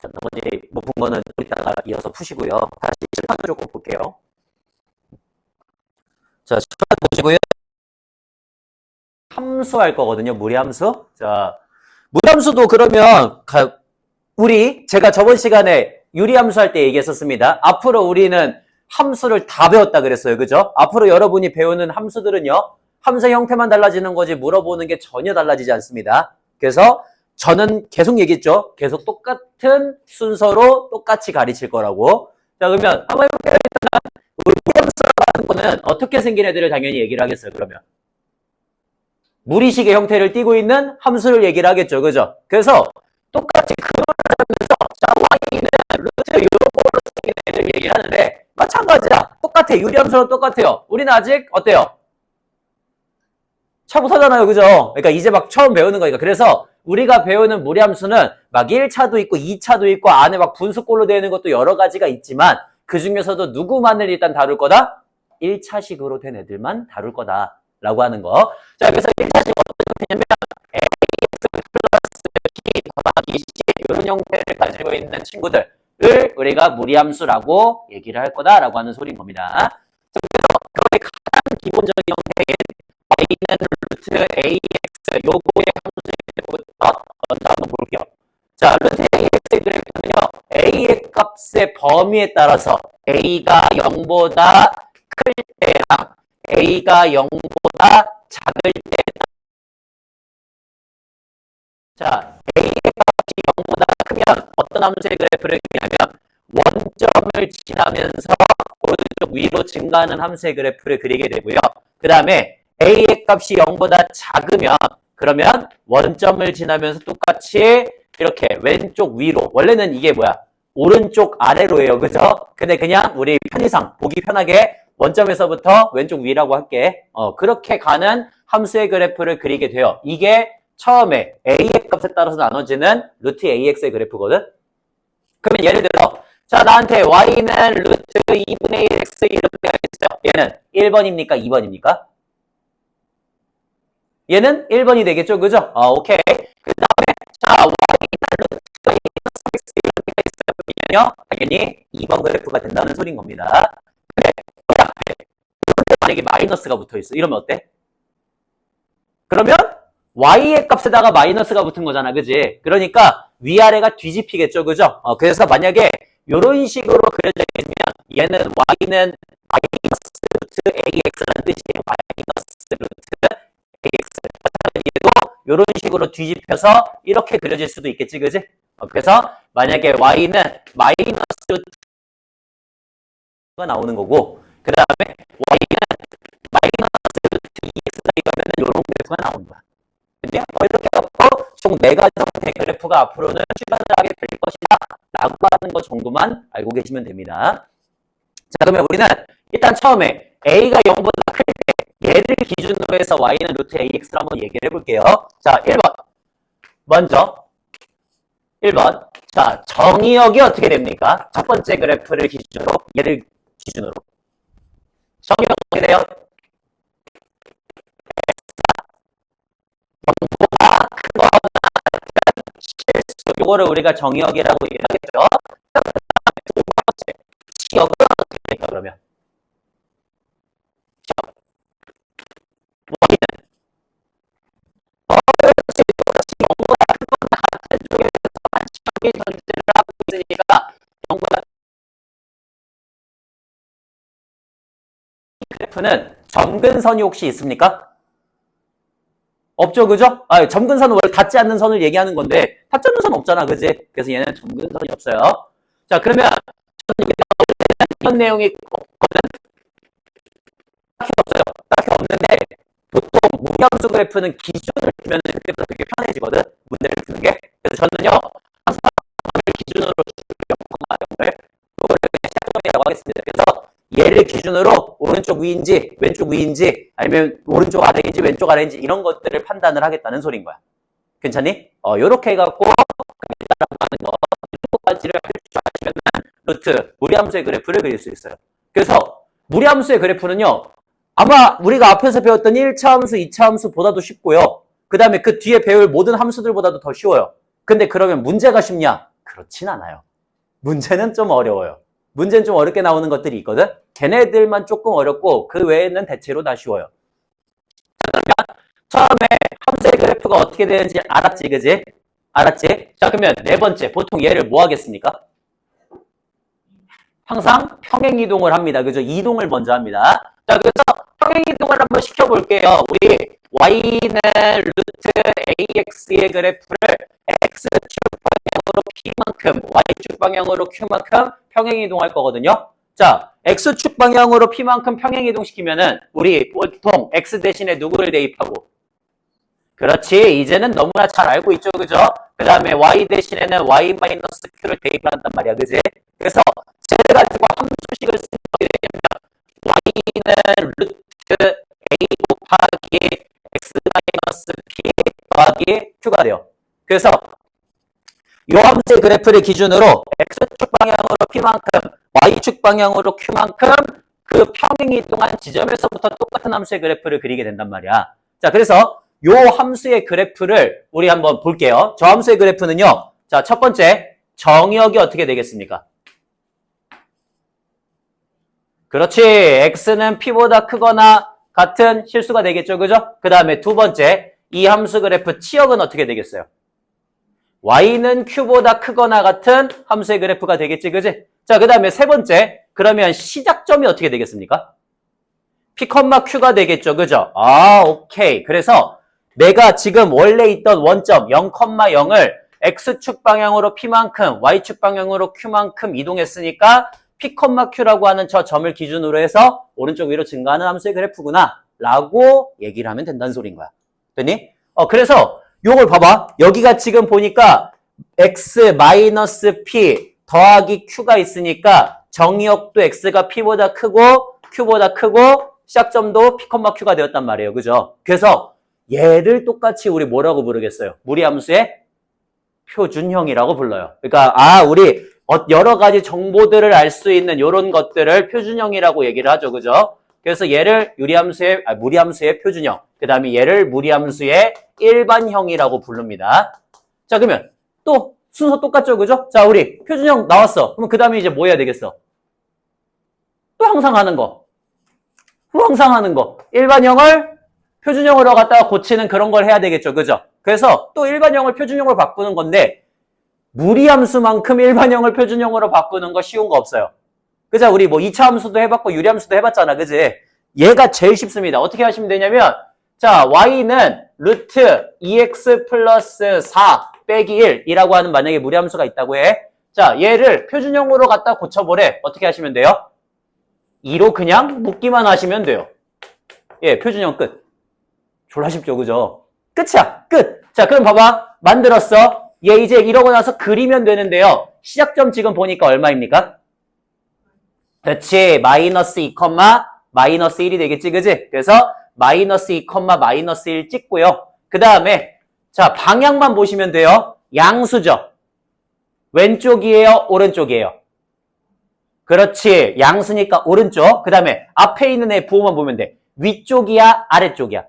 자, 나머지 못 푼 거는 이따가 이어서 푸시고요. 다시 칠판을 조금 볼게요. 자, 칠판 보시고요. 함수 할 거거든요. 무리함수. 자, 무리함수도 그러면 제가 저번 시간에 유리함수 할 때 얘기했었습니다. 앞으로 우리는 함수를 다 배웠다 그랬어요. 그죠? 앞으로 여러분이 배우는 함수들은요. 함수의 형태만 달라지는 거지 물어보는 게 전혀 달라지지 않습니다. 그래서 저는 계속 얘기했죠. 계속 똑같은 순서로 똑같이 가르칠 거라고. 자, 그러면 한번 해볼게요. 무리함수라는 거는 어떻게 생긴 애들을 당연히 얘기를 하겠어요. 그러면 무리식의 형태를 띠고 있는 함수를 얘기를 하겠죠. 그죠? 그래서 똑같이 그걸 하면서 자, y는 루트 요거로 생긴 애들 얘기를 하는데 마찬가지야. 똑같아. 유리함수랑 똑같아요. 우리는 아직 어때요? 차 못하잖아요. 그죠? 그러니까 이제 막 처음 배우는 거니까. 그래서 우리가 배우는 무리함수는 막 1차도 있고 2차도 있고 안에 막 분수꼴로 되어 있는 것도 여러 가지가 있지만 그 중에서도 누구만을 일단 다룰 거다? 1차식으로 된 애들만 다룰 거다. 라고 하는 거. 자, 그래서 1차식 어떤 형태냐면 ax 플러스 b 더하기 c 이런 형태를 가지고 있는 친구들을 우리가 무리함수라고 얘기를 할 거다라고 하는 소리인 겁니다. 자, 그래서 그거의 가장 기본적인 형태인 y는 루트 ax 요거의 함수부터 먼저 한번 볼게요. 자, 루트 ax의 그래프는요. a의 값의 범위에 따라서 a가 0보다 클 때랑 a가 0보다 작을 때 자, a의 값이 0보다 크면 어떤 함수의 그래프를 그리냐면 원점을 지나면서 오른쪽 위로 증가하는 함수의 그래프를 그리게 되고요. 그 다음에 a의 값이 0보다 작으면 그러면 원점을 지나면서 똑같이 이렇게 왼쪽 위로 원래는 이게 뭐야? 오른쪽 아래로 해요. 그죠? 근데 그냥 우리 편의상 보기 편하게 원점에서부터 왼쪽 위라고 할게. 그렇게 가는 함수의 그래프를 그리게 돼요. 이게 처음에 a의 값에 따라서 나눠지는 루트 ax의 그래프거든. 그러면 예를 들어 자 나한테 y는 루트 2분의 1x 이렇게 되어있어요. 얘는 1번입니까? 2번입니까? 얘는 1번이 되겠죠. 그죠? 오케이. 그 다음에 자 y는 루트 2x 이렇게 되어있으면 당연히 2번 그래프가 된다는 소린 겁니다. 근데 만약에 마이너스가 붙어있어. 이러면 어때? 그러면 y의 값에다가 마이너스가 붙은 거잖아. 그지? 그러니까 위아래가 뒤집히겠죠. 그죠? 그래서 만약에 이런 식으로 그려져 있으면 얘는 y는 마이너스 루트 ax라는 뜻이에요. 마이너스 루트 ax. 얘도 이런 식으로 뒤집혀서 이렇게 그려질 수도 있겠지. 그지? 그래서 만약에 y는 마이너스 루트가 나오는 거고 그 다음에 y는 마이너스 루트 2x다 이러면 이런 그래프가 나오는 거야. 근데 이렇게 해서 총 4가지 형태의 그래프가 앞으로는 출발을 하게 될 것이다 라고 하는 것 정도만 알고 계시면 됩니다. 자 그러면 우리는 일단 처음에 a가 0보다 클 때 얘를 기준으로 해서 y는 루트 ax를 한번 얘기를 해볼게요. 자 1번 먼저 1번 자 정의역이 어떻게 됩니까? 첫 번째 그래프를 기준으로 얘를 기준으로 정의역 어떻게 돼요? 실수. 요거를 우리가 정의역이라고 얘기하겠죠. 두 번째, 지역은 어떻게 될까, 그러면? y는0보다 크거나 같은 쪽에 대해서 지역의 전제를 하고 있으니까 0보다 그래프는 점근선이 혹시 있습니까? 없죠, 그죠? 점근선은 원래 닿지 않는 선을 얘기하는 건데 닿지 않는 선 없잖아, 그지? 그래서 얘는 점근선이 없어요. 자, 그러면 이런 내용이 없거든? 딱히 없어요. 딱히 없는데 보통 무리함수 그래프는 기준을 두면 그때부터 되게 편해지거든? 문제를 푸는 게. 그래서 저는요, 항상 기준으로 0,0을 그거를 시작점이라고 하겠습니다. 그래서 얘를 기준으로 오른쪽 위인지 왼쪽 위인지 아니면 오른쪽 아래인지 왼쪽 아래인지 이런 것들을 판단을 하겠다는 소린 거야. 괜찮니? 요렇게 해갖고 따라가는 거 이것까지를 할 줄 아시면 루트 무리함수의 그래프를 그릴 수 있어요. 그래서 무리함수의 그래프는요. 아마 우리가 앞에서 배웠던 1차 함수, 2차 함수보다도 쉽고요. 그 다음에 그 뒤에 배울 모든 함수들보다도 더 쉬워요. 근데 그러면 문제가 쉽냐? 그렇진 않아요. 문제는 좀 어려워요. 문제는 좀 어렵게 나오는 것들이 있거든. 걔네들만 조금 어렵고 그 외에는 대체로 다 쉬워요. 처음에 함수의 그래프가 어떻게 되는지 알았지, 그지? 알았지? 자, 그러면 네 번째, 보통 얘를 뭐 하겠습니까? 항상 평행이동을 합니다. 그죠? 이동을 먼저 합니다. 자, 그래서 평행이동을 한번 시켜볼게요. 우리 y는 루트 ax의 그래프를 x축 방향으로 p만큼, y축 방향으로 q만큼 평행이동할 거거든요. 자, x축 방향으로 p만큼 평행이동 시키면은 우리 보통 x 대신에 누구를 대입하고? 그렇지. 이제는 너무나 잘 알고 있죠. 그죠? 그 다음에 y 대신에는 y-q를 대입한단 말이야. 그지? 그래서 쟤를 가지고 함수식을 쓰면 어떻게 되냐면 y는 루트 a 곱하기 x-p 더하기 q가 돼요. 그래서 이 함수의 그래프를 기준으로 x축 방향으로 p만큼 y축 방향으로 q만큼 그 평행이동한 지점에서부터 똑같은 함수의 그래프를 그리게 된단 말이야. 자, 그래서 요 함수의 그래프를 우리 한번 볼게요. 저 함수의 그래프는요. 자, 첫 번째 정의역이 어떻게 되겠습니까? 그렇지. x는 p보다 크거나 같은 실수가 되겠죠. 그죠? 그 다음에 두 번째 이 함수 그래프 치역은 어떻게 되겠어요? y는 q보다 크거나 같은 함수의 그래프가 되겠지. 그지? 자, 그 다음에 세 번째 그러면 시작점이 어떻게 되겠습니까? p, q가 되겠죠. 그죠? 아, 오케이. 그래서 내가 지금 원래 있던 원점 0,0을 x축 방향으로 p만큼 y축 방향으로 q만큼 이동했으니까 p, q라고 하는 저 점을 기준으로 해서 오른쪽 위로 증가하는 함수의 그래프구나 라고 얘기를 하면 된다는 소리인 거야. 됐니? 그래서 요걸 봐봐. 여기가 지금 보니까 x-p 더하기 q가 있으니까 정의역도 x가 p보다 크고 q보다 크고 시작점도 p, q가 되었단 말이에요. 그죠? 그래서 얘를 똑같이 우리 뭐라고 부르겠어요? 무리함수의 표준형이라고 불러요. 그러니까 우리 여러 가지 정보들을 알 수 있는 이런 것들을 표준형이라고 얘기를 하죠. 그죠? 그래서 얘를 무리함수의 표준형, 그 다음에 얘를 무리함수의 일반형이라고 부릅니다. 자, 그러면 또 순서 똑같죠. 그죠? 자, 우리 표준형 나왔어. 그럼 그 다음에 이제 뭐 해야 되겠어? 또 항상 하는 거. 또 항상 하는 거. 일반형을 표준형으로 갖다가 고치는 그런 걸 해야 되겠죠. 그죠? 그래서 또 일반형을 표준형으로 바꾸는 건데 무리함수만큼 일반형을 표준형으로 바꾸는 거 쉬운 거 없어요. 그죠? 우리 뭐 2차 함수도 해봤고 유리함수도 해봤잖아. 그지? 얘가 제일 쉽습니다. 어떻게 하시면 되냐면 자, y는 루트 2x 플러스 4 빼기 1이라고 하는 만약에 무리함수가 있다고 해. 자, 얘를 표준형으로 갖다 고쳐보래. 어떻게 하시면 돼요? 2로 그냥 묶기만 하시면 돼요. 예, 표준형 끝. 졸라 쉽죠, 그죠? 끝이야, 끝. 자, 그럼 봐봐. 만들었어. 얘 이제 이러고 나서 그리면 되는데요. 시작점 지금 보니까 얼마입니까? 그렇지. 마이너스 2, 마이너스 1이 되겠지, 그지? 그래서 마이너스 2, 마이너스 1 찍고요. 그 다음에 자, 방향만 보시면 돼요. 양수죠. 왼쪽이에요, 오른쪽이에요? 그렇지. 양수니까 오른쪽. 그 다음에 앞에 있는 애 부호만 보면 돼. 위쪽이야, 아래쪽이야?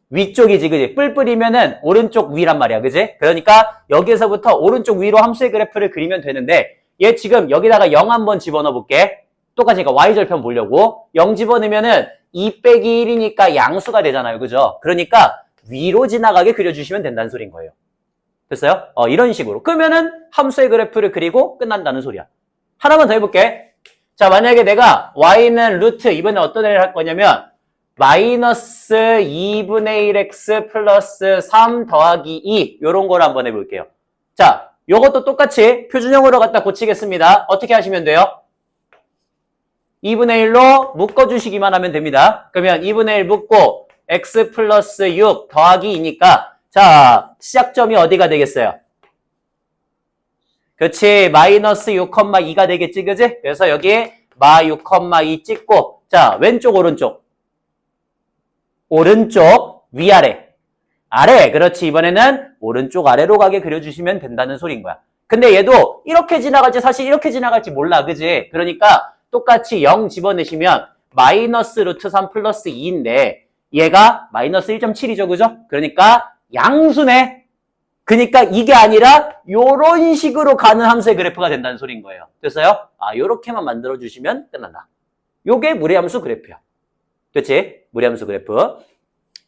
위쪽이지, 그지? 뿔뿔이면은 오른쪽 위란 말이야, 그지? 그러니까 여기서부터 오른쪽 위로 함수의 그래프를 그리면 되는데 얘 지금 여기다가 0 한번 집어넣어 볼게. 똑같이 그러니까 y절편 보려고 0 집어넣으면은 2 빼기 1이니까 양수가 되잖아요, 그죠? 그러니까 위로 지나가게 그려주시면 된다는 소린 거예요. 됐어요? 이런 식으로. 그러면은 함수의 그래프를 그리고 끝난다는 소리야. 하나만 더 해볼게. 자, 만약에 내가 y는 루트 이번에 어떤 애를 할 거냐면 마이너스 2분의 1x 플러스 3 더하기 2 요런 걸 한번 해볼게요. 자, 요것도 똑같이 표준형으로 갖다 고치겠습니다. 어떻게 하시면 돼요? 2분의 1로 묶어주시기만 하면 됩니다. 그러면 2분의 1 묶고 x 플러스 6 더하기 2니까 자, 시작점이 어디가 되겠어요? 그렇지. 마이너스 6,2가 되겠지, 그지? 그래서 여기 마 6,2 찍고 자, 왼쪽 오른쪽 오른쪽 위아래 아래. 그렇지. 이번에는 오른쪽 아래로 가게 그려주시면 된다는 소리인 거야. 근데 얘도 이렇게 지나갈지 사실 이렇게 지나갈지 몰라, 그지? 그러니까 똑같이 0 집어넣으시면 마이너스 루트 3 플러스 2인데 얘가 마이너스 1.7이죠, 그죠? 그러니까 양수네. 그러니까 이게 아니라 요런 식으로 가는 함수의 그래프가 된다는 소리인 거예요. 됐어요? 아, 요렇게만 만들어주시면 끝난다. 요게 무리함수 그래프야. 그치? 무리함수 그래프.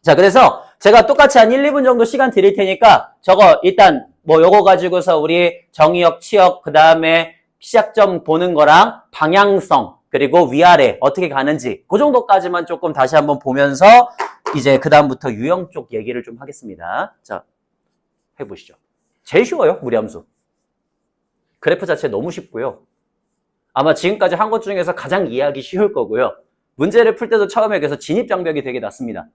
자, 그래서 제가 똑같이 한 1, 2분 정도 시간 드릴 테니까 저거 일단 뭐 요거 가지고서 우리 정의역, 치역, 그 다음에 시작점 보는 거랑 방향성, 그리고 위아래 어떻게 가는지 그 정도까지만 조금 다시 한번 보면서 이제 그 다음부터 유형 쪽 얘기를 좀 하겠습니다. 자, 해보시죠. 제일 쉬워요, 무리함수. 그래프 자체 너무 쉽고요. 아마 지금까지 한 것 중에서 가장 이해하기 쉬울 거고요. 문제를 풀 때도 처음에 그래서 진입장벽이 되게 낮습니다.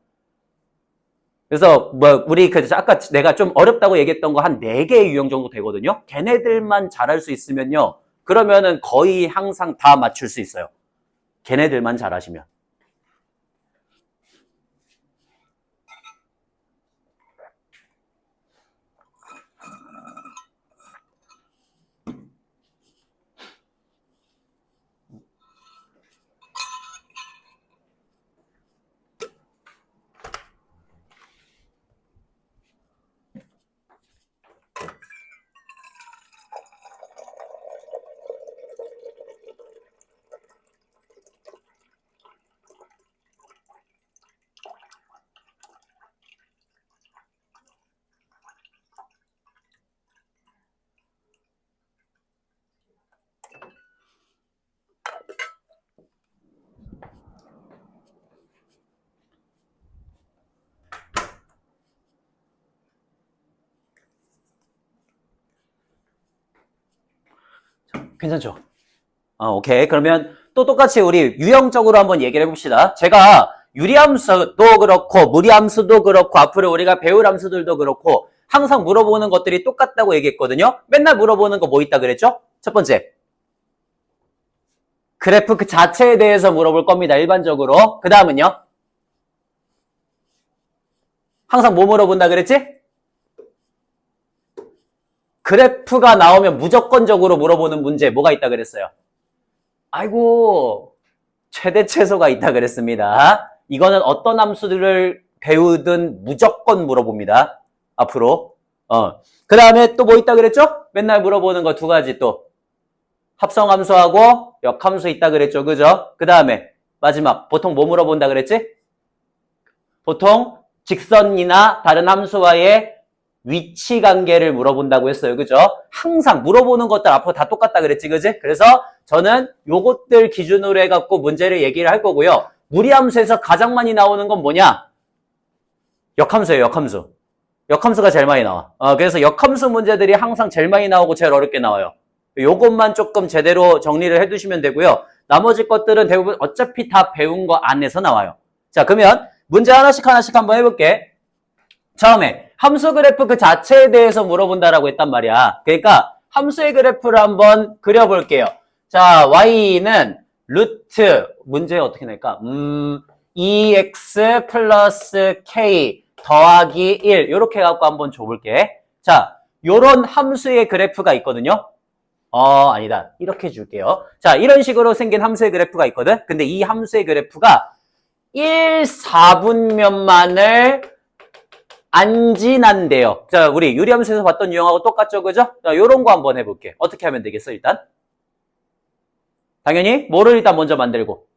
그래서 뭐 우리 아까 내가 좀 어렵다고 얘기했던 거 한 4개의 유형 정도 되거든요. 걔네들만 잘할 수 있으면요. 그러면은 거의 항상 다 맞출 수 있어요. 걔네들만 잘하시면. 괜찮죠? 오케이. 그러면 또 똑같이 우리 유형적으로 한번 얘기를 해봅시다. 제가 유리함수도 그렇고 무리함수도 그렇고 앞으로 우리가 배울 함수들도 그렇고 항상 물어보는 것들이 똑같다고 얘기했거든요. 맨날 물어보는 거 뭐 있다 그랬죠? 첫 번째, 그래프 그 자체에 대해서 물어볼 겁니다. 일반적으로. 그 다음은요? 항상 뭐 물어본다 그랬지? 그래프가 나오면 무조건적으로 물어보는 문제 뭐가 있다 그랬어요? 아이고, 최대 최소가 있다 그랬습니다. 이거는 어떤 함수들을 배우든 무조건 물어봅니다. 앞으로. 그 다음에 또 뭐 있다 그랬죠? 맨날 물어보는 거 2가지 또. 합성함수하고 역함수 있다 그랬죠. 그죠? 그 다음에 마지막 보통 뭐 물어본다 그랬지? 보통 직선이나 다른 함수와의 위치 관계를 물어본다고 했어요. 그죠? 항상 물어보는 것들 앞으로 다 똑같다 그랬지. 그지? 그래서 저는 요것들 기준으로 해갖고 문제를 얘기를 할 거고요. 무리함수에서 가장 많이 나오는 건 뭐냐? 역함수예요. 역함수. 역함수가 제일 많이 나와. 그래서 역함수 문제들이 항상 제일 많이 나오고 제일 어렵게 나와요. 요것만 조금 제대로 정리를 해두시면 되고요. 나머지 것들은 대부분 어차피 다 배운 거 안에서 나와요. 자, 그러면 문제 하나씩 한번 해볼게. 처음에 함수 그래프 그 자체에 대해서 물어본다라고 했단 말이야. 그러니까 함수의 그래프를 한번 그려볼게요. 자, y는 루트 문제 어떻게 낼까? 2x 플러스 k 더하기 1 이렇게 갖고 한번 줘볼게. 자, 요런 함수의 그래프가 있거든요. 아니다. 이렇게 줄게요. 자, 이런 식으로 생긴 함수의 그래프가 있거든. 근데 이 함수의 그래프가 1, 4분면만을 안 지난대요. 자, 우리 유리함수에서 봤던 유형하고 똑같죠, 그죠? 자, 요런 거 한번 해볼게. 어떻게 하면 되겠어, 일단? 당연히 뭐를 일단 먼저 만들고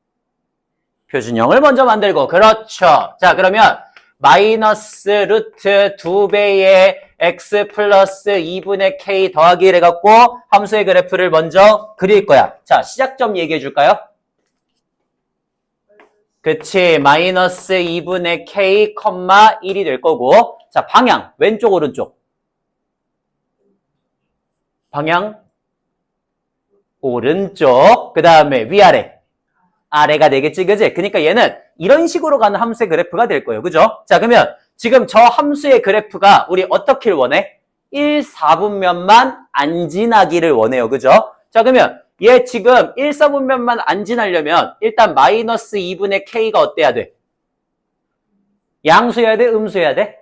표준형을 먼저 만들고 그렇죠. 자, 그러면 마이너스 루트 2배의 x 플러스 2분의 k 더하기 1 해갖고 함수의 그래프를 먼저 그릴 거야. 자, 시작점 얘기해 줄까요? 그치, 마이너스 2분의 k, 1이 될 거고. 자, 방향, 왼쪽, 오른쪽. 방향, 오른쪽. 그 다음에 위아래. 아래가 되겠지, 그지? 그러니까 얘는 이런 식으로 가는 함수의 그래프가 될 거예요. 그죠? 자, 그러면 지금 저 함수의 그래프가 우리 어떻길 원해? 1, 4분면만 안 지나기를 원해요. 그죠? 자, 그러면 얘 지금 1, 4분면만 안 지나려면 일단 마이너스 2분의 k가 어때야 돼? 양수여야 돼? 음수여야 돼?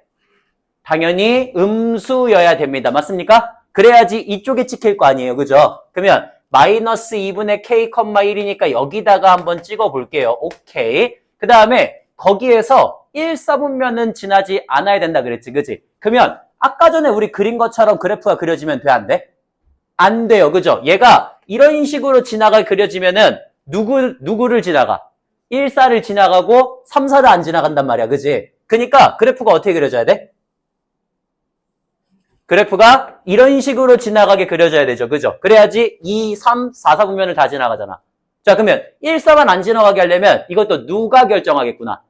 당연히 음수여야 됩니다. 맞습니까? 그래야지 이쪽에 찍힐 거 아니에요. 그죠? 그러면 마이너스 2분의 k, 1이니까 여기다가 한번 찍어 볼게요. 오케이. 그 다음에 거기에서 1, 4분면은 지나지 않아야 된다 그랬지. 그지? 그러면 아까 전에 우리 그린 것처럼 그래프가 그려지면 돼, 안 돼? 안 돼요. 그죠? 얘가 이런 식으로 그려지면은 누구를 지나가? 1, 4를 지나가고 3, 4를 안 지나간단 말이야. 그지? 그러니까 그래프가 어떻게 그려져야 돼? 그래프가 이런 식으로 지나가게 그려져야 되죠. 그죠? 그래야지 2, 3, 4, 4분면을 다 지나가잖아. 자, 그러면 1, 4만 안 지나가게 하려면 이것도 누가 결정하겠구나?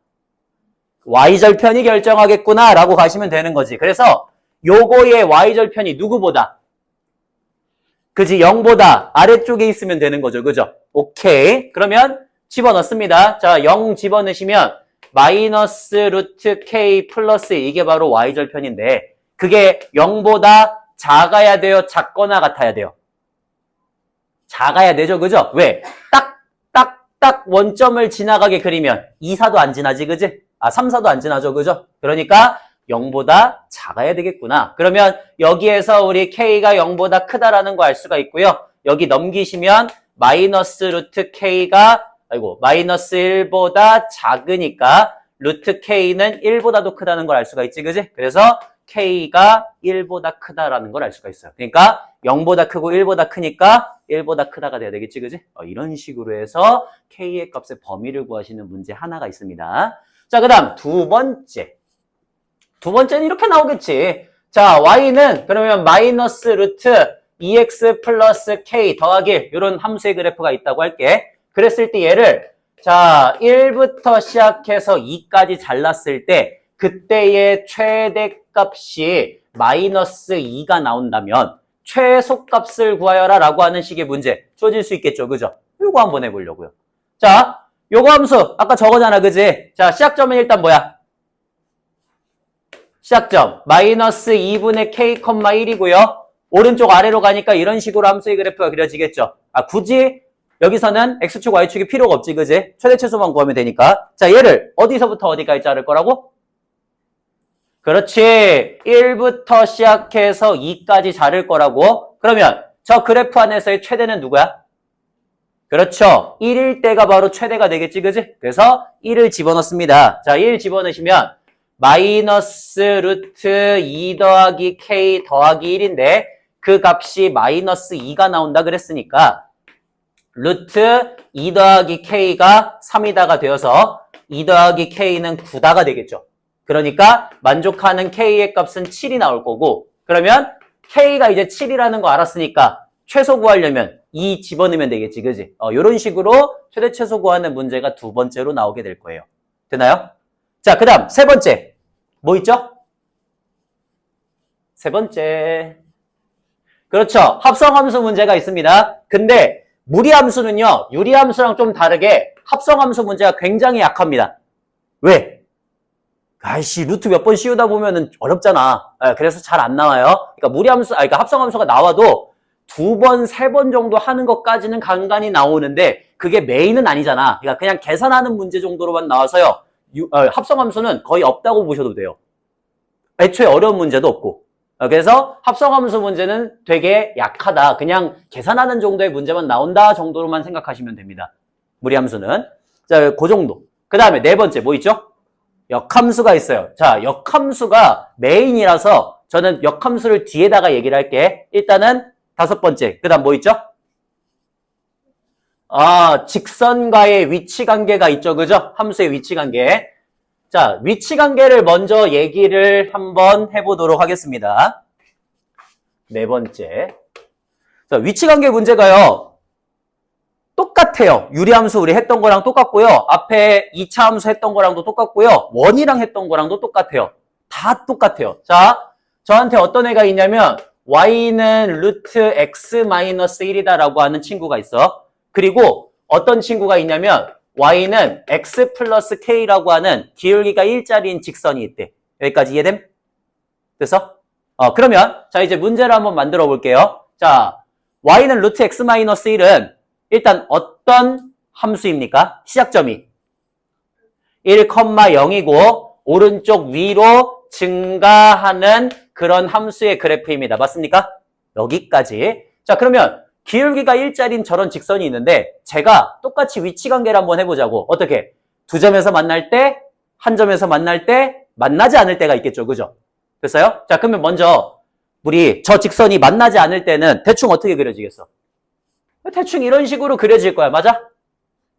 Y절편이 결정하겠구나 라고 가시면 되는 거지. 그래서 요거의 Y절편이 누구보다? 그지? 0보다 아래쪽에 있으면 되는 거죠. 그죠? 오케이. 그러면 집어넣습니다. 자, 0 집어넣으시면 마이너스 루트 K 플러스 이게 바로 Y절편인데 그게 0보다 작아야 돼요? 작거나 같아야 돼요? 작아야 되죠. 그죠? 왜? 딱 원점을 지나가게 그리면 2, 4도 안 지나지. 그지? 3, 4도 안 지나죠. 그죠? 그러니까 0보다 작아야 되겠구나. 그러면 여기에서 우리 K가 0보다 크다라는 거 알 수가 있고요. 여기 넘기시면 마이너스 루트 K가 마이너스 1보다 작으니까 루트 K는 1보다도 크다는 걸 알 수가 있지. 그지? 그래서 K가 1보다 크다라는 걸 알 수가 있어요. 그러니까 0보다 크고 1보다 크니까 1보다 크다가 돼야 되겠지. 그지? 이런 식으로 해서 K의 값의 범위를 구하시는 문제 하나가 있습니다. 자, 그 다음 두 번째는 이렇게 나오겠지. 자, Y는 그러면 마이너스 루트 2x 플러스 K 더하기 이런 함수의 그래프가 있다고 할게. 그랬을 때 얘를 자 1부터 시작해서 2까지 잘랐을 때 그때의 최대값이 마이너스 2가 나온다면 최소값을 구하여라 라고 하는 식의 문제 주어질 수 있겠죠. 그죠? 요거 한번 해보려고요. 자, 요거 함수 아까 저거잖아. 그지? 자, 시작점은 일단 뭐야? 시작점 마이너스 2분의 K, 1이고요. 오른쪽 아래로 가니까 이런 식으로 함수의 그래프가 그려지겠죠. 굳이 여기서는 X축, Y축이 필요가 없지. 그지? 최대 최소만 구하면 되니까. 자, 얘를 어디서부터 어디까지 자를 거라고? 그렇지. 1부터 시작해서 2까지 자를 거라고. 그러면 저 그래프 안에서의 최대는 누구야? 그렇죠. 1일 때가 바로 최대가 되겠지. 그지? 그래서 1을 집어넣습니다. 자, 1 집어넣으시면 마이너스 루트 2 더하기 K 더하기 1인데 그 값이 마이너스 2가 나온다 그랬으니까 루트 2 더하기 K가 3이다가 되어서 2 더하기 K는 9다가 되겠죠. 그러니까 만족하는 K의 값은 7이 나올 거고 그러면 K가 이제 7이라는 거 알았으니까 최소 구하려면 2 집어넣으면 되겠지. 그지? 이런 식으로 최대 최소 구하는 문제가 두 번째로 나오게 될 거예요. 되나요? 자, 그 다음 세 번째 뭐 있죠? 세 번째 그렇죠. 합성함수 문제가 있습니다. 근데 무리함수는요. 유리함수랑 좀 다르게 합성함수 문제가 굉장히 약합니다. 왜? 아이씨 루트 몇 번 씌우다 보면은 어렵잖아. 그래서 잘 안 나와요. 그러니까 그러니까 합성함수가 나와도 2번, 3번 정도 하는 것까지는 간간히 나오는데 그게 메인은 아니잖아. 그러니까 그냥 계산하는 문제 정도로만 나와서요. 합성함수는 거의 없다고 보셔도 돼요. 애초에 어려운 문제도 없고. 그래서 합성함수 문제는 되게 약하다. 그냥 계산하는 정도의 문제만 나온다 정도로만 생각하시면 됩니다. 무리함수는. 자, 그 정도. 그 다음에 네 번째 뭐 있죠? 역함수가 있어요. 자, 역함수가 메인이라서 저는 역함수를 뒤에다가 얘기를 할게. 일단은 다섯 번째. 그 다음 뭐 있죠? 직선과의 위치관계가 있죠. 그죠? 함수의 위치관계. 자, 위치관계를 먼저 얘기를 한번 해보도록 하겠습니다. 네 번째. 자, 위치관계 문제가요. 똑같아요. 유리함수 우리 했던 거랑 똑같고요. 앞에 2차 함수 했던 거랑도 똑같고요. 원이랑 했던 거랑도 똑같아요. 다 똑같아요. 자, 저한테 어떤 애가 있냐면 y는 루트 x-1이다 라고 하는 친구가 있어. 그리고 어떤 친구가 있냐면 y는 x 플러스 k라고 하는 기울기가 1짜리인 직선이 있대. 여기까지 이해됨? 됐어? 그러면 자 이제 문제를 한번 만들어 볼게요. 자, y는 루트 x-1은 일단 어떤 함수입니까? 시작점이 1,0이고 오른쪽 위로 증가하는 그런 함수의 그래프입니다. 맞습니까? 여기까지. 자, 그러면 기울기가 1짜리인 저런 직선이 있는데 제가 똑같이 위치관계를 한번 해보자고. 어떻게? 두 점에서 만날 때, 한 점에서 만날 때, 만나지 않을 때가 있겠죠. 그죠? 됐어요? 자, 그러면 먼저 우리 저 직선이 만나지 않을 때는 대충 어떻게 그려지겠어? 대충 이런 식으로 그려질 거야. 맞아?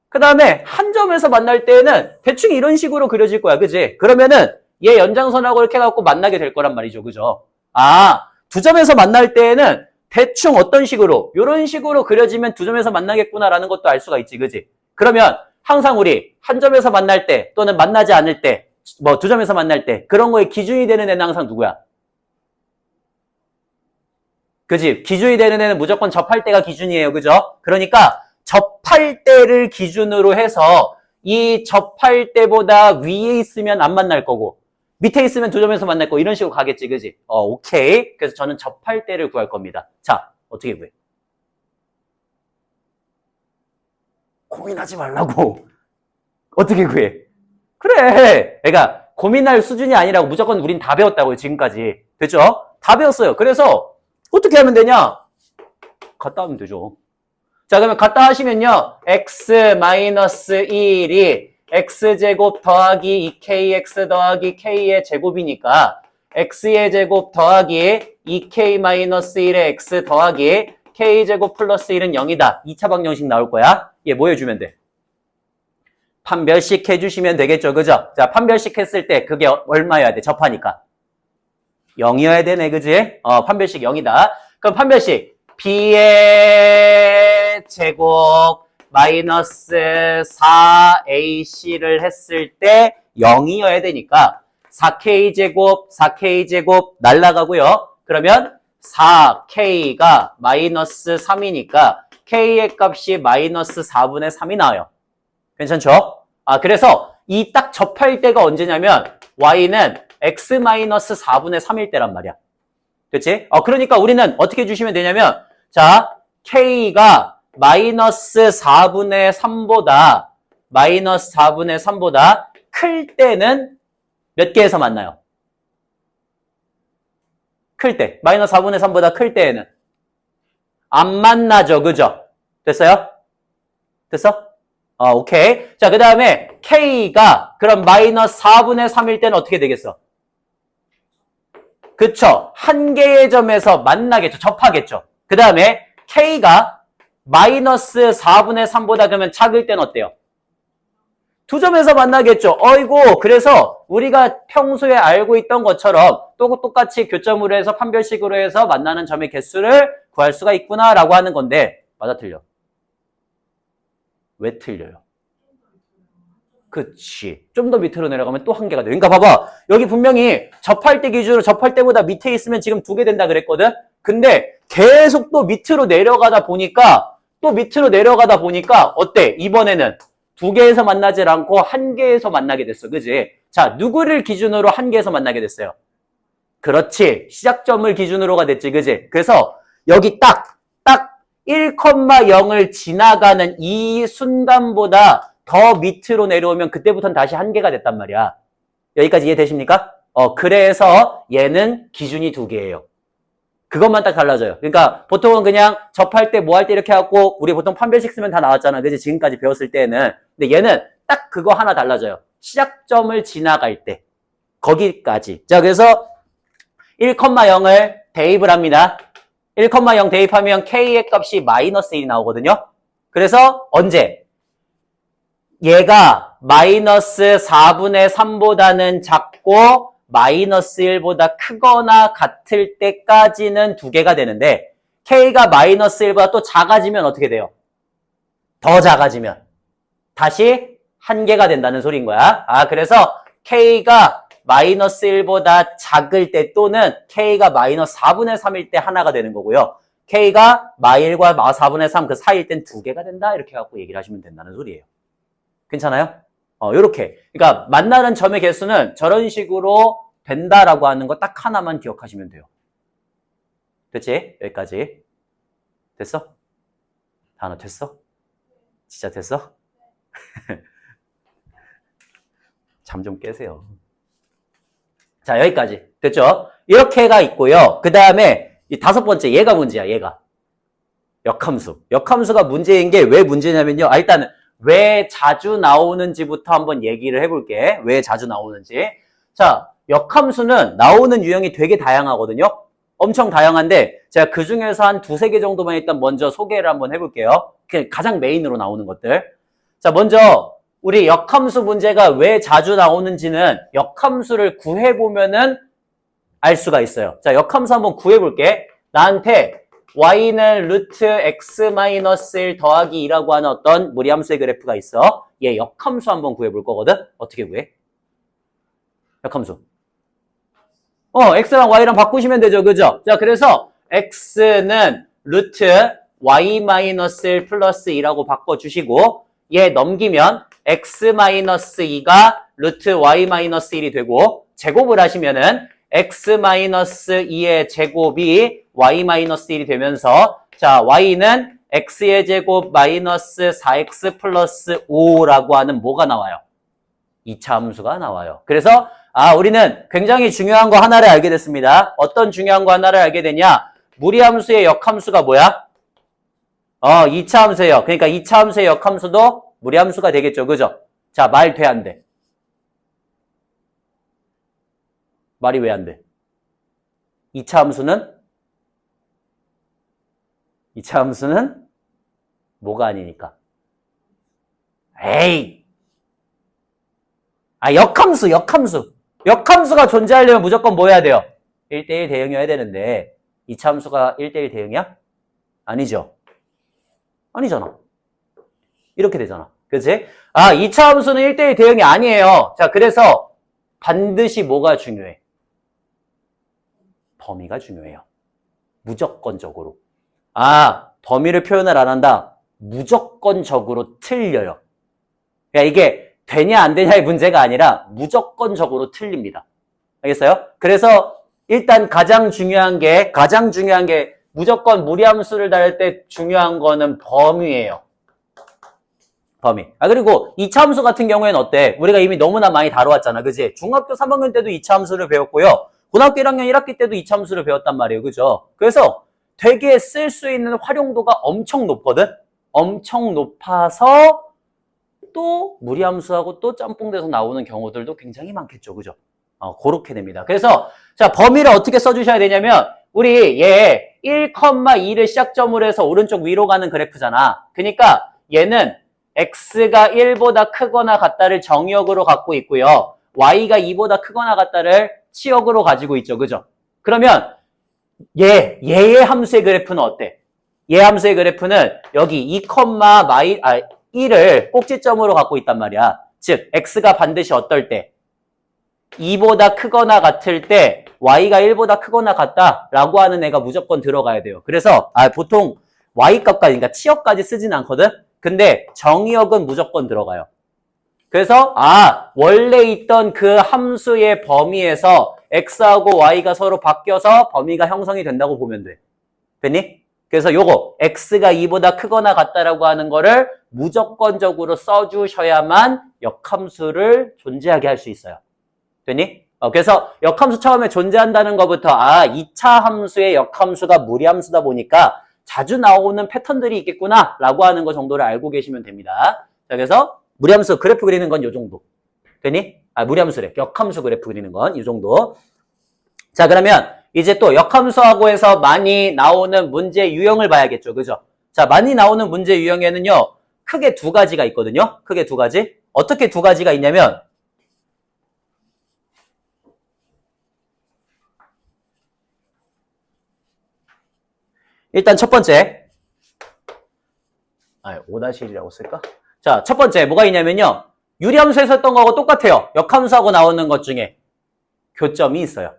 그 다음에 한 점에서 만날 때는 대충 이런 식으로 그려질 거야. 그지? 그러면은 얘 연장선하고 이렇게 해갖고 만나게 될 거란 말이죠. 그죠? 아, 두 점에서 만날 때에는 대충 어떤 식으로 이런 식으로 그려지면 두 점에서 만나겠구나라는 것도 알 수가 있지. 그지? 그러면 항상 우리 한 점에서 만날 때 또는 만나지 않을 때 뭐 두 점에서 만날 때 그런 거에 기준이 되는 애는 항상 누구야? 그지? 기준이 되는 애는 무조건 접할 때가 기준이에요. 그죠? 그러니까 접할 때를 기준으로 해서 이 접할 때보다 위에 있으면 안 만날 거고 밑에 있으면 두 점에서 만날 거 이런 식으로 가겠지. 그지? 오케이. 그래서 저는 접할 때를 구할 겁니다. 자, 어떻게 구해? 고민하지 말라고. 어떻게 구해? 그래. 그러니까 고민할 수준이 아니라고 무조건 우린 다 배웠다고요. 지금까지. 됐죠? 다 배웠어요. 그래서 어떻게 하면 되냐? 갖다 하면 되죠. 자, 그러면 갖다 하시면요. x-1이 x제곱 더하기 2kx 더하기 k의 제곱이니까 x의 제곱 더하기 2k-1의 x 더하기 k제곱 플러스 1은 0이다. 2차 방정식 나올 거야. 얘 뭐 해주면 돼? 판별식 해주시면 되겠죠. 그죠? 자, 판별식 했을 때 그게 얼마여야 돼? 접하니까. 0이어야 되네. 그지? 판별식 0이다. 그럼 판별식 b의 제곱 마이너스 4ac를 했을 때 0이어야 되니까 4k제곱 날라가고요. 그러면 4k가 마이너스 3이니까 k의 값이 마이너스 4분의 3이 나와요. 괜찮죠? 그래서 이 딱 접할 때가 언제냐면 y는 x-4분의 3일 때란 말이야. 그치? 그러니까 우리는 어떻게 해주시면 되냐면 자, k가 마이너스 4분의 3보다 클 때는 몇 개에서 만나요? 클 때. 마이너스 4분의 3보다 클 때에는 안 만나죠. 그죠? 됐어요? 됐어? 오케이. 자, 그 다음에 k가 그럼 마이너스 4분의 3일 때는 어떻게 되겠어? 그쵸? 한 개의 점에서 만나겠죠. 접하겠죠. 그 다음에 k가 마이너스 4분의 3보다 그러면 작을 때는 어때요? 두 점에서 만나겠죠. 어이고, 그래서 우리가 평소에 알고 있던 것처럼 똑같이 교점으로 해서 판별식으로 해서 만나는 점의 개수를 구할 수가 있구나라고 하는 건데 맞아, 틀려? 왜 틀려요? 그치. 좀 더 밑으로 내려가면 또 한 개가 돼. 그러니까 봐봐. 여기 분명히 접할 때 기준으로 접할 때보다 밑에 있으면 지금 2개 된다 그랬거든? 근데 계속 또 밑으로 내려가다 보니까 어때? 이번에는 2개에서 만나질 않고 1개에서 만나게 됐어. 그지? 자, 누구를 기준으로 1개에서 만나게 됐어요? 그렇지. 시작점을 기준으로가 됐지. 그지? 그래서 여기 딱 1,0을 지나가는 이 순간보다 더 밑으로 내려오면 그때부터는 다시 1개가 됐단 말이야. 여기까지 이해되십니까? 그래서 얘는 기준이 2개예요. 그것만 딱 달라져요. 그러니까 보통은 그냥 접할 때 뭐 할 때 이렇게 하고 우리 보통 판별식 쓰면 다 나왔잖아. 그지? 지금까지 배웠을 때는. 근데 얘는 딱 그거 하나 달라져요. 시작점을 지나갈 때. 거기까지. 자, 그래서 1,0을 대입을 합니다. 1,0 대입하면 k의 값이 마이너스 1이 나오거든요. 그래서 언제? 얘가 마이너스 4분의 3보다는 작고 마이너스 1보다 크거나 같을 때까지는 2개가 되는데 k가 마이너스 1보다 또 작아지면 어떻게 돼요? 더 작아지면 다시 1개가 된다는 소리인 거야. 그래서 k가 마이너스 1보다 작을 때 또는 k가 마이너스 4분의 3일 때 하나가 되는 거고요. k가 마1과 마4분의 3 그 사이일 땐 2개가 된다. 이렇게 갖고 얘기를 하시면 된다는 소리예요. 괜찮아요? 요렇게. 그러니까 만나는 점의 개수는 저런 식으로 된다라고 하는 거 딱 하나만 기억하시면 돼요. 됐지? 여기까지. 됐어? 단어 됐어? 진짜 됐어? 잠 좀 깨세요. 자, 여기까지. 됐죠? 이렇게가 있고요. 그 다음에 이 5번째 얘가 문제야. 얘가. 역함수. 역함수가 문제인 게 왜 문제냐면요. 일단은 왜 자주 나오는지부터 한번 얘기를 해볼게. 왜 자주 나오는지. 자, 역함수는 나오는 유형이 되게 다양하거든요. 엄청 다양한데 제가 그 중에서 한 두세 개 정도만 일단 먼저 소개를 한번 해볼게요. 가장 메인으로 나오는 것들. 자, 먼저 우리 역함수 문제가 왜 자주 나오는지는 역함수를 구해보면은 알 수가 있어요. 자, 역함수 한번 구해볼게. 나한테 y는 루트 x-1 더하기 2라고 하는 어떤 무리함수의 그래프가 있어. 얘 역함수 한번 구해볼 거거든. 어떻게 구해? 역함수. x랑 y랑 바꾸시면 되죠. 그죠? 자, 그래서 x는 루트 y-1 플러스 2라고 바꿔주시고 얘 넘기면 x-2가 루트 y-1이 되고 제곱을 하시면은 x-2의 제곱이 y-1이 되면서 자, y는 x의 제곱 마이너스 4x 플러스 5라고 하는 뭐가 나와요? 2차 함수가 나와요. 그래서 우리는 굉장히 중요한 거 하나를 알게 됐습니다. 어떤 중요한 거 하나를 알게 되냐? 무리함수의 역함수가 뭐야? 2차 함수예요. 그러니까 2차 함수의 역함수도 무리함수가 되겠죠. 그죠? 자, 말 돼, 안 돼? 말이 왜 안 돼? 2차 함수는 뭐가 아니니까? 에이! 역함수가 존재하려면 무조건 뭐 해야 돼요? 1대1 대응이어야 되는데 2차 함수가 1대1 대응이야? 아니죠. 아니잖아. 이렇게 되잖아. 그치? 2차 함수는 1대1 대응이 아니에요. 자, 그래서 반드시 뭐가 중요해? 범위가 중요해요. 무조건적으로. 범위를 표현을 안 한다. 무조건적으로 틀려요. 그러니까 이게 되냐 안 되냐의 문제가 아니라 무조건적으로 틀립니다. 알겠어요? 그래서 일단 가장 중요한 게 무조건 무리함수를 다룰 때 중요한 거는 범위예요. 범위. 그리고 2차 함수 같은 경우에는 어때? 우리가 이미 너무나 많이 다뤄왔잖아. 그지? 중학교 3학년 때도 2차 함수를 배웠고요. 고등학교 1학년 1학기 때도 2차 함수를 배웠단 말이에요. 그죠? 그래서 되게 쓸 수 있는 활용도가 엄청 높거든? 엄청 높아서 또 무리함수하고 또 짬뽕돼서 나오는 경우들도 굉장히 많겠죠. 그죠? 그렇게 됩니다. 그래서 자, 범위를 어떻게 써주셔야 되냐면 우리 얘 1,2를 시작점으로 해서 오른쪽 위로 가는 그래프잖아. 그러니까 얘는 x가 1보다 크거나 같다를 정의역으로 갖고 있고요. y가 2보다 크거나 같다를 치역으로 가지고 있죠. 그죠? 그러면 얘의 함수의 그래프는 어때? 얘 함수의 그래프는 여기 1을 꼭지점으로 갖고 있단 말이야. 즉 x가 반드시 어떨 때? 2보다 크거나 같을 때 y가 1보다 크거나 같다라고 하는 애가 무조건 들어가야 돼요. 그래서 보통 y값까지, 그러니까 치역까지 쓰진 않거든? 근데 정의역은 무조건 들어가요. 그래서 원래 있던 그 함수의 범위에서 x하고 y가 서로 바뀌어서 범위가 형성이 된다고 보면 돼. 됐니? 그래서 요거 x가 2보다 크거나 같다라고 하는 거를 무조건적으로 써주셔야만 역함수를 존재하게 할 수 있어요. 됐니? 그래서 역함수 처음에 존재한다는 것부터 2차 함수의 역함수가 무리함수다 보니까 자주 나오는 패턴들이 있겠구나 라고 하는 거 정도를 알고 계시면 됩니다. 자, 그래서 무리함수 그래프 그리는 건 요 정도. 됐니? 무리함수래. 역함수 그래프 그리는 건 이 정도. 자, 그러면 이제 또 역함수하고 해서 많이 나오는 문제 유형을 봐야겠죠. 그죠? 자, 많이 나오는 문제 유형에는요. 크게 두 가지가 있거든요. 크게 두 가지. 어떻게 두 가지가 있냐면 일단 첫 번째 5-1이라고 쓸까? 자, 첫 번째 뭐가 있냐면요. 유리함수에서 했던 거하고 똑같아요. 역함수하고 나오는 것 중에 교점이 있어요.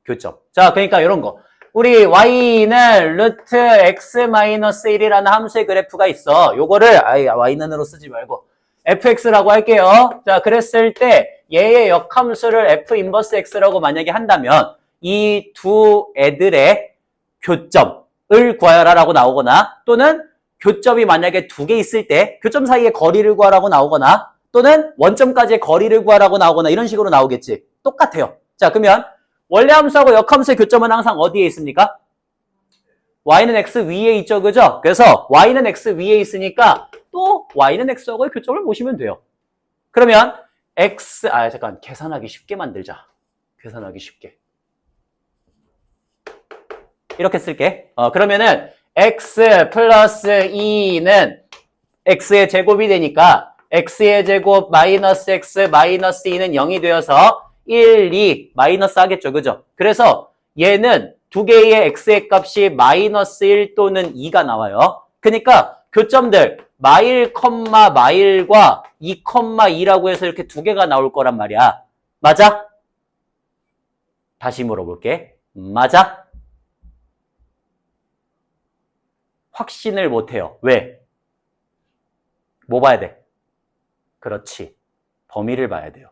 교점. 자, 그러니까 이런 거. 우리 y는 루트 x-1이라는 함수의 그래프가 있어. 요거를 y는으로 쓰지 말고 fx라고 할게요. 자, 그랬을 때 얘의 역함수를 f 인버스 x라고 만약에 한다면 이 두 애들의 교점을 구하라라고 나오거나 또는 교점이 만약에 두 개 있을 때 교점 사이의 거리를 구하라고 나오거나 또는 원점까지의 거리를 구하라고 나오거나 이런 식으로 나오겠지. 똑같아요. 자, 그러면 원래 함수하고 역함수의 교점은 항상 어디에 있습니까? y는 x 위에 있죠. 그죠? 그래서 y는 x 위에 있으니까 또 y는 x하고의 교점을 보시면 돼요. 그러면 잠깐 계산하기 쉽게 만들자. 계산하기 쉽게. 이렇게 쓸게. 그러면은 x 플러스 2는 x의 제곱이 되니까 x의 제곱 마이너스 x 마이너스 2는 0이 되어서 1, 2 마이너스 하겠죠. 그죠? 그래서 얘는 두 개의 x의 값이 마이너스 1 또는 2가 나와요. 그러니까 교점들 마일, 마일과 2, 2라고 해서 이렇게 두 개가 나올 거란 말이야. 맞아? 다시 물어볼게. 맞아? 확신을 못해요. 왜? 뭐 봐야 돼? 그렇지. 범위를 봐야 돼요.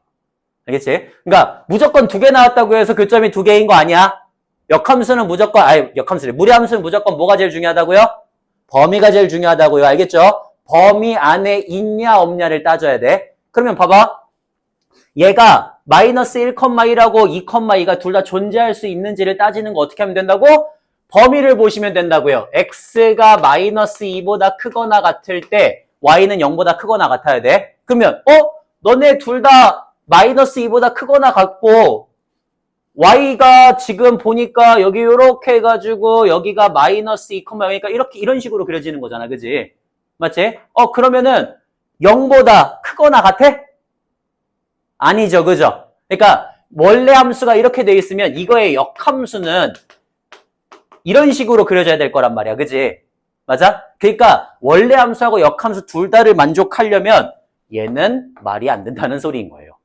알겠지? 그러니까 무조건 두 개 나왔다고 해서 교점이 두 개인 거 아니야? 역함수는 무조건, 역함수래. 무리함수는 무조건 뭐가 제일 중요하다고요? 범위가 제일 중요하다고요. 알겠죠? 범위 안에 있냐 없냐를 따져야 돼. 그러면 봐봐. 얘가 마이너스 1,1하고 2,2가 둘 다 존재할 수 있는지를 따지는 거 어떻게 하면 된다고? 범위를 보시면 된다고요. x가 마이너스 2보다 크거나 같을 때 y는 0보다 크거나 같아야 돼. 그러면 너네 둘 다 마이너스 2보다 크거나 같고 y가 지금 보니까 여기 이렇게 해가지고 여기가 마이너스 2,0이니까 이렇게 이런 식으로 그려지는 거잖아. 그지? 맞지? 그러면은 0보다 크거나 같아? 아니죠. 그죠? 그러니까 원래 함수가 이렇게 돼 있으면 이거의 역함수는 이런 식으로 그려져야 될 거란 말이야. 그지? 맞아? 그러니까 원래 함수하고 역함수 둘 다를 만족하려면 얘는 말이 안 된다는 소리인 거예요.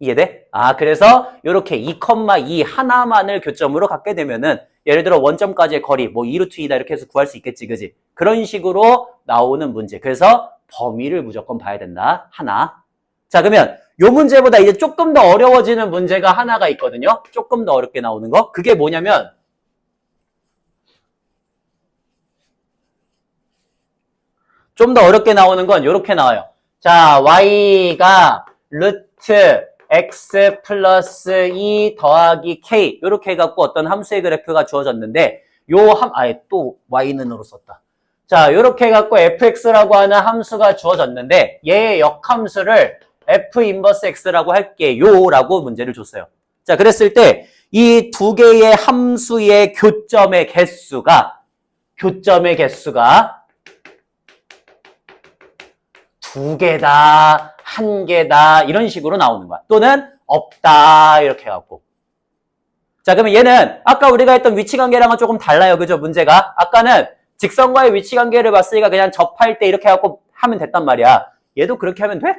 이해돼? 그래서 이렇게 2,2 하나만을 교점으로 갖게 되면은 예를 들어 원점까지의 거리 뭐 2루트 2다 이렇게 해서 구할 수 있겠지. 그지? 그런 식으로 나오는 문제. 그래서 범위를 무조건 봐야 된다. 하나. 자, 그러면 요 문제보다 이제 조금 더 어려워지는 문제가 하나가 있거든요. 조금 더 어렵게 나오는 거. 그게 뭐냐면 좀 더 어렵게 나오는 건 이렇게 나와요. 자, y가 루트 x 플러스 2 더하기 k 이렇게 해갖고 어떤 함수의 그래프가 주어졌는데 또 y는으로 썼다. 자, 이렇게 해갖고 fx라고 하는 함수가 주어졌는데 얘의 역함수를 f 인버스 x라고 할게요 라고 문제를 줬어요. 자, 그랬을 때 이 두 개의 함수의 교점의 개수가 두 개다, 한 개다 이런 식으로 나오는 거야. 또는 없다 이렇게 해갖고. 자, 그러면 얘는 아까 우리가 했던 위치관계랑은 조금 달라요. 그죠? 문제가. 아까는 직선과의 위치관계를 봤으니까 그냥 접할 때 이렇게 해갖고 하면 됐단 말이야. 얘도 그렇게 하면 돼?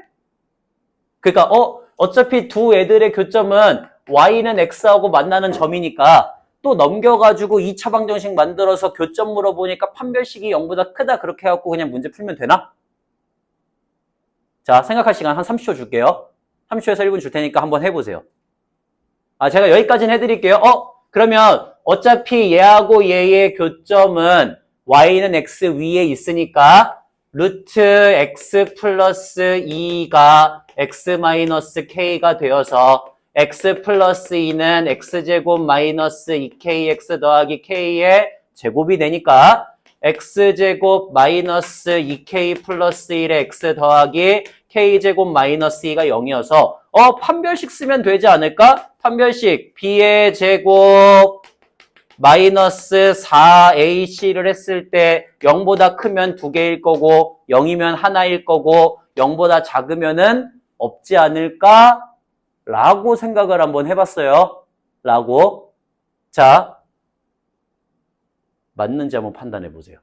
그러니까 어차피 두 애들의 교점은 y는 x하고 만나는 점이니까 또 넘겨가지고 2차 방정식 만들어서 교점 물어보니까 판별식이 0보다 크다 그렇게 해갖고 그냥 문제 풀면 되나? 자, 생각할 시간 한 30초 줄게요. 30초에서 1분 줄 테니까 한번 해보세요. 제가 여기까지는 해드릴게요. 그러면 어차피 얘하고 얘의 교점은 y는 x 위에 있으니까 루트 x 플러스 2가 x 마이너스 k가 되어서 x 플러스 2는 x제곱 마이너스 2kx 더하기 k의 제곱이 되니까 x제곱 마이너스 2k 플러스 1의 x 더하기 k제곱 마이너스 2가 0이어서 판별식 쓰면 되지 않을까? 판별식 b의 제곱 마이너스 4ac를 했을 때 0보다 크면 2개일 거고 0이면 하나일 거고 0보다 작으면은 없지 않을까? 라고 생각을 한번 해봤어요. 라고. 자, 맞는지 한번 판단해 보세요.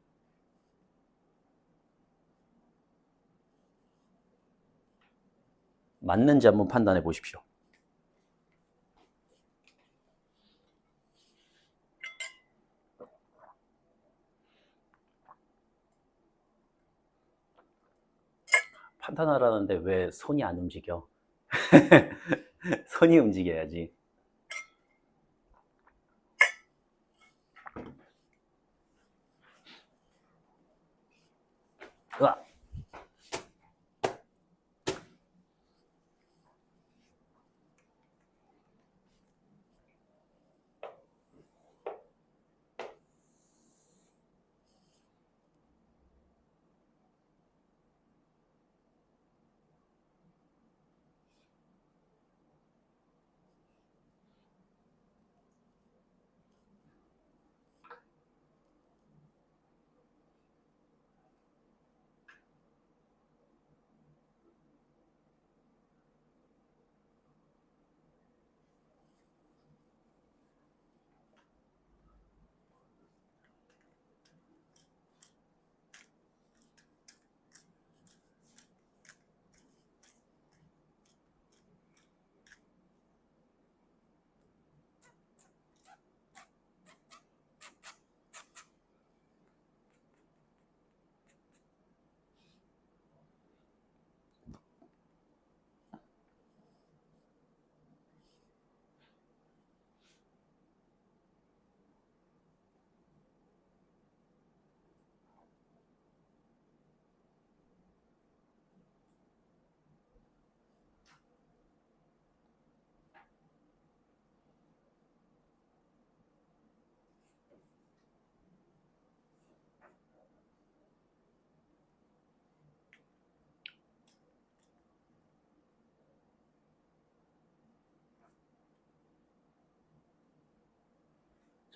맞는지 한번 판단해 보십시오. 판단하라는데 왜 손이 안 움직여? 손이 움직여야지. 으악.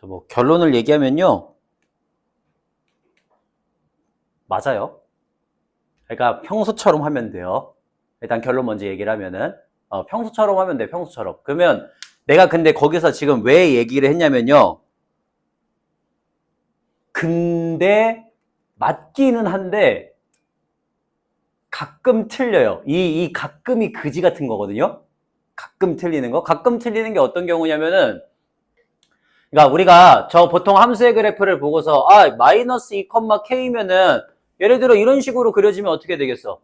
뭐 결론을 얘기하면요. 맞아요. 그러니까 평소처럼 하면 돼요. 일단 결론 먼저 얘기를 하면은 평소처럼 하면 돼. 평소처럼. 그러면 내가 근데 거기서 지금 왜 얘기를 했냐면요. 근데 맞기는 한데 가끔 틀려요. 이 가끔이 그지 같은 거거든요. 가끔 틀리는 거. 가끔 틀리는 게 어떤 경우냐면은 그러니까 우리가 저 보통 함수의 그래프를 보고서 마이너스 2,k면은 예를 들어 이런 식으로 그려지면 어떻게 되겠어?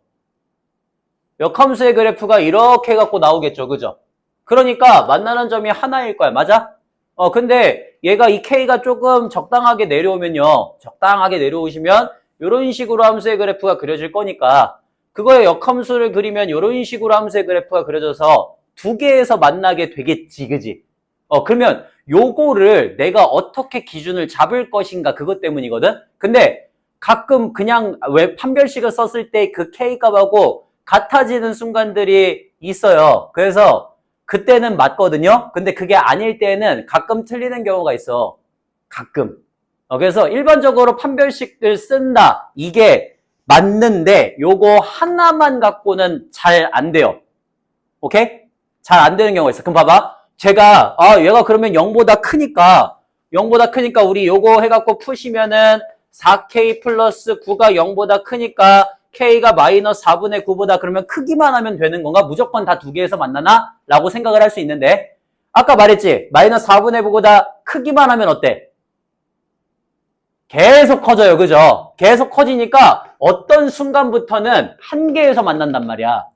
역함수의 그래프가 이렇게 갖고 나오겠죠. 그죠? 그러니까 만나는 점이 하나일 거야. 맞아? 근데 얘가 이 k가 조금 적당하게 내려오면요. 적당하게 내려오시면 이런 식으로 함수의 그래프가 그려질 거니까 그거의 역함수를 그리면 이런 식으로 함수의 그래프가 그려져서 두 개에서 만나게 되겠지. 그지? 그러면 요거를 내가 어떻게 기준을 잡을 것인가 그것 때문이거든? 근데 가끔 그냥 왜 판별식을 썼을 때 그 k값하고 같아지는 순간들이 있어요. 그래서 그때는 맞거든요. 근데 그게 아닐 때는 가끔 틀리는 경우가 있어. 가끔. 그래서 일반적으로 판별식을 쓴다. 이게 맞는데 요거 하나만 갖고는 잘 안 돼요. 오케이? 잘 안 되는 경우가 있어. 그럼 봐봐. 제가 얘가 그러면 0보다 크니까 우리 요거 해갖고 푸시면은 4k 플러스 9가 0보다 크니까 k가 마이너스 4분의 9보다 그러면 크기만 하면 되는 건가? 무조건 다 두 개에서 만나나? 라고 생각을 할 수 있는데 아까 말했지? 마이너스 4분의 9보다 크기만 하면 어때? 계속 커져요. 그죠? 계속 커지니까 어떤 순간부터는 한 개에서 만난단 말이야.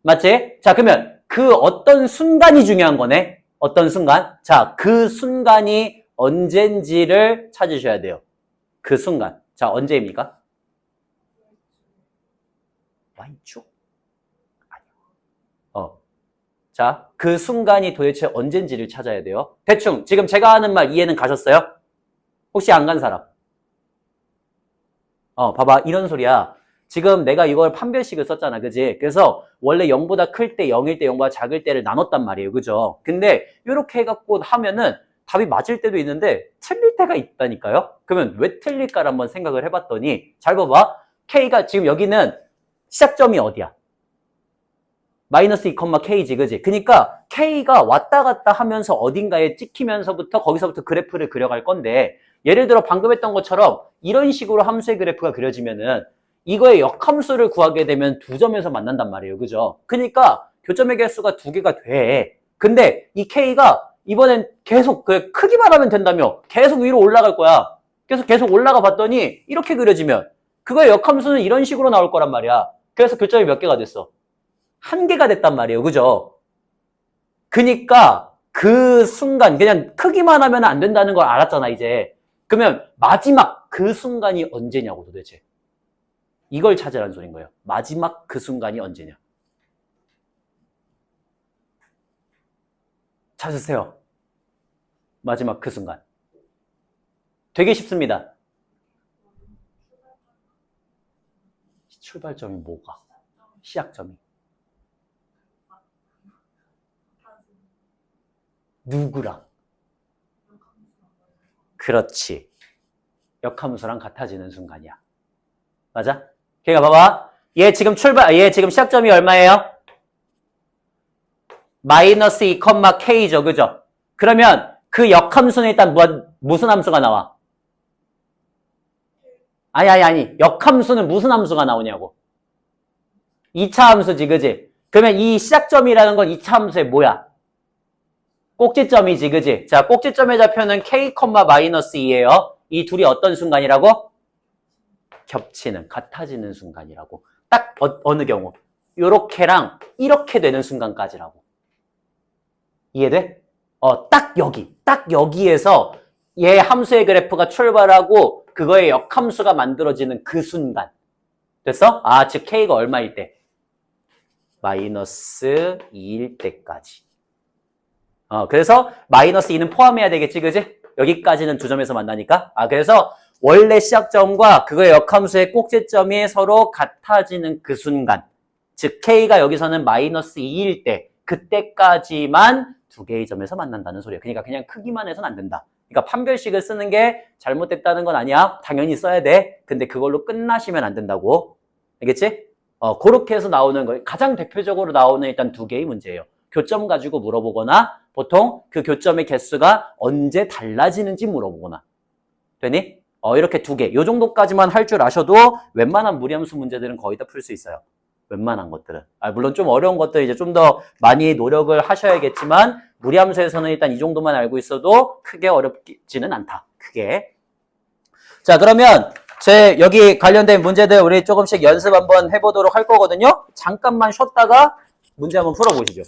맞지? 자, 그러면 그 어떤 순간이 중요한 거네? 어떤 순간? 자, 그 순간이 언젠지를 찾으셔야 돼요. 그 순간. 자, 언제입니까? Y축? 아니요. 자, 그 순간이 도대체 언젠지를 찾아야 돼요. 대충 지금 제가 하는 말 이해는 가셨어요? 혹시 안 간 사람? 봐봐. 이런 소리야. 지금 내가 이걸 판별식을 썼잖아. 그지? 그래서 원래 0보다 클 때 0일 때 0보다 작을 때를 나눴단 말이에요. 그죠? 근데 이렇게 해갖고 하면은 답이 맞을 때도 있는데 틀릴 때가 있다니까요? 그러면 왜 틀릴까를 한번 생각을 해봤더니 잘 봐봐. K가 지금 여기는 시작점이 어디야? 마이너스 2,k지, 그지? 그러니까 K가 왔다 갔다 하면서 어딘가에 찍히면서부터 거기서부터 그래프를 그려갈 건데 예를 들어 방금 했던 것처럼 이런 식으로 함수의 그래프가 그려지면은 이거의 역함수를 구하게 되면 두 점에서 만난단 말이에요. 그죠? 그러니까 교점의 개수가 두 개가 돼. 근데 이 K가 이번엔 계속 그 크기만 하면 된다며 계속 위로 올라갈 거야. 그래서 계속 올라가 봤더니 이렇게 그려지면 그거의 역함수는 이런 식으로 나올 거란 말이야. 그래서 교점이 몇 개가 됐어? 한 개가 됐단 말이에요. 그죠? 그니까 그 순간 그냥 크기만 하면 안 된다는 걸 알았잖아 이제. 그러면 마지막 그 순간이 언제냐고 도대체. 이걸 찾으라는 소린 거예요. 마지막 그 순간이 언제냐. 찾으세요. 마지막 그 순간. 되게 쉽습니다. 출발점이 뭐가? 시작점이. 누구랑? 그렇지. 역함수랑 같아지는 순간이야. 맞아? 그러니까 봐봐. 얘 지금 시작점이 얼마예요? 마이너스 2,k죠. 그죠? 그러면 그 역함수는 일단 무슨 함수가 나와? 아니. 역함수는 무슨 함수가 나오냐고. 2차 함수지, 그지? 그러면 이 시작점이라는 건 2차 함수의 뭐야? 꼭지점이지, 그지? 자, 꼭지점의 좌표는 k, 마이너스 2예요. 이 둘이 어떤 순간이라고? 겹치는, 같아지는 순간이라고. 딱 어느 경우? 요렇게랑 이렇게 되는 순간까지라고. 이해돼? 딱 여기에서 얘 함수의 그래프가 출발하고 그거의 역함수가 만들어지는 그 순간. 됐어? 즉 k가 얼마일 때? 마이너스 2일 때까지. 그래서 마이너스 2는 포함해야 되겠지, 그지? 여기까지는 두 점에서 만나니까. 그래서 원래 시작점과 그거의 역함수의 꼭지점이 서로 같아지는 그 순간. 즉, k가 여기서는 마이너스 2일 때, 그때까지만 두 개의 점에서 만난다는 소리야. 그러니까 그냥 크기만 해서는 안 된다. 그러니까 판별식을 쓰는 게 잘못됐다는 건 아니야. 당연히 써야 돼. 근데 그걸로 끝나시면 안 된다고. 알겠지? 그렇게 해서 나오는 거. 가장 대표적으로 나오는 일단 두 개의 문제예요. 교점 가지고 물어보거나 보통 그 교점의 개수가 언제 달라지는지 물어보거나. 되니? 이렇게 두 개. 요 정도까지만 할 줄 아셔도 웬만한 무리함수 문제들은 거의 다 풀 수 있어요. 웬만한 것들은. 물론 좀 어려운 것들 이제 좀 더 많이 노력을 하셔야겠지만 무리함수에서는 일단 이 정도만 알고 있어도 크게 어렵지는 않다. 크게. 자, 그러면 여기 관련된 문제들 우리 조금씩 연습 한번 해보도록 할 거거든요. 잠깐만 쉬었다가 문제 한번 풀어보시죠.